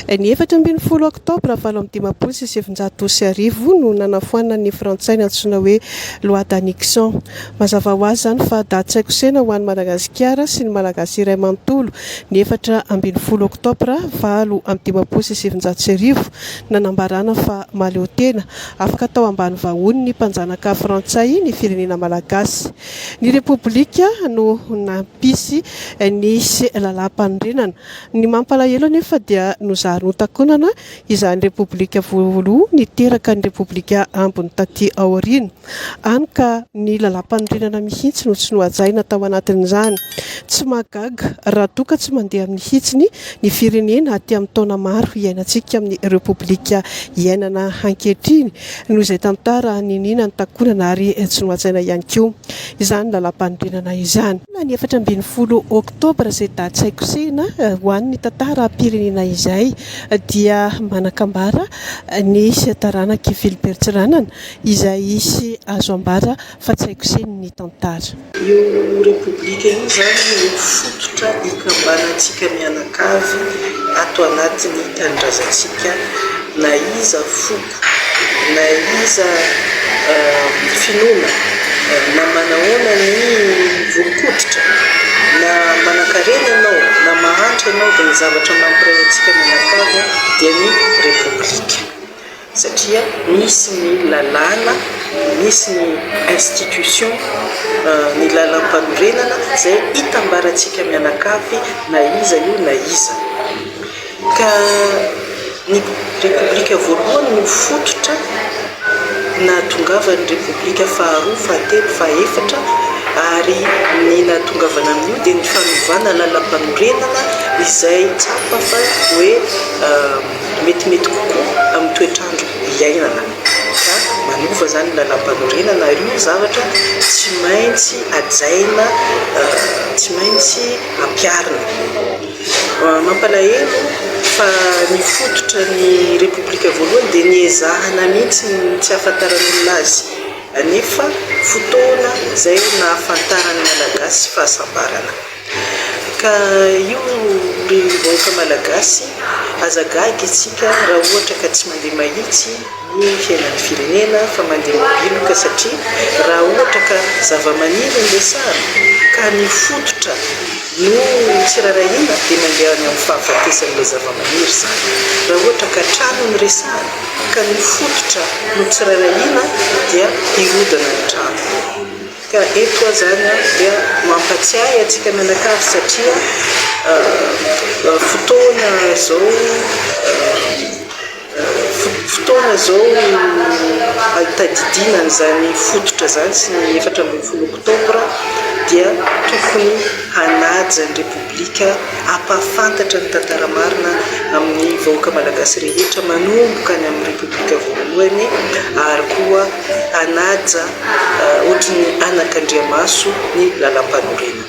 Ny 14 oktobra 1970 no nanafoana ny Frantsay ny antsoina hoe loi d'annexion. Mazava ho azy zany fa daty haiko ho an'ny Madagasikara sy ny Malagasy iray manontolo ny 14 oktobra 1970 nanambarana fa mahaleo tena afaka tao ambany vahony ny mpanjanaka Frantsay ny firenena Malagasy. Ny Repoblika no nampisy nisy lalam-panorenana. Ny mampalahelo anefa dia nozary notakonana izany Repoblika voaloha niteraka ny Repoblika ambony taty aoriana. Any ka ny lalam-panorenana mihitsy no tsy nohajaina tao anatin'izany. Tsy magaga raha toa ka tsy mandeha amin'ny hitsiny ny firenena aty amin'ny taona maro iainantsika amin'ny Repoblika iainana ankehitriny noho izay tantara ninina ny takonana ary tsy nohajaina ihany koa izany lalam-panorenana izany. Ny 14 oktobra izay daty haikosehina ho an'ny tantara pirenena izay dia manakambara ny taranaky Philbert Tsiranana izay isy azo ambara fa tsy haikosehiny ny tantara. Io Repoblika io zany fototra ikambanantsika mianakavy ato anatin'ny tanindrazantsika na iza foko na iza finoana na manahoana ny voronkoditra na manan-karena ianao na mahantra ianao dia ny zavatra mampiray antsika mianakavy dia ny Repoblika satria misy ny lalàna, misy ny institution, ny lalam-panorenana izay hitambarantsika mianakavy na iza io na iza. Ka ny Repoblika voalohany no fototra nahatongavany Repoblika faharoa, fahatelo, fahaefatra ary ny nahatongavana amin'io dia ny fanovana lalam-panorenana izay tsapa fa hoe metimety kokoa amin'ny toetrandro iainana. Ka manova zany lalam-panorenana ary io zavatra tsy maintsy hajaina, tsy maintsy ampiarina. Mampalahelo fa ny fototra ny Repoblika voalohany dia niezahana mihitsy tsy ahafantaran'olona azy anefa fotoana izay nahafantaran'ny Malagasy fahasambarana. Ka io vahoaka Malagasy azagaga isika raha ohatra ka tsy mandeha mahitsy ny fiainan'ny firenena fa mandeha mabiloka satria raha ohatra ka zava-maniry ny resahana ka ny fototra no tsirarahiana dia mandeha any amin'ny fahafatesan'ilay zava-maniry zany. Raha ohatra ka trano ny resahana ka ny fototra no tsirarahiana dia hirodana ny trano. Ka eto zany dia mampatsiahy antsika mianakavy satria fotoana zao tadidinana zany fototra zany sy ny 14 oktobra dia tokony hanaja ny Repoblika hampafantatra ny tantara marina amin'ny vahoaka Malagasy rehetra manomboka any amin'ny Repoblika voalohany ary koa hanaja ohatry ny anak'Andriamaso ny lalam-panorenana.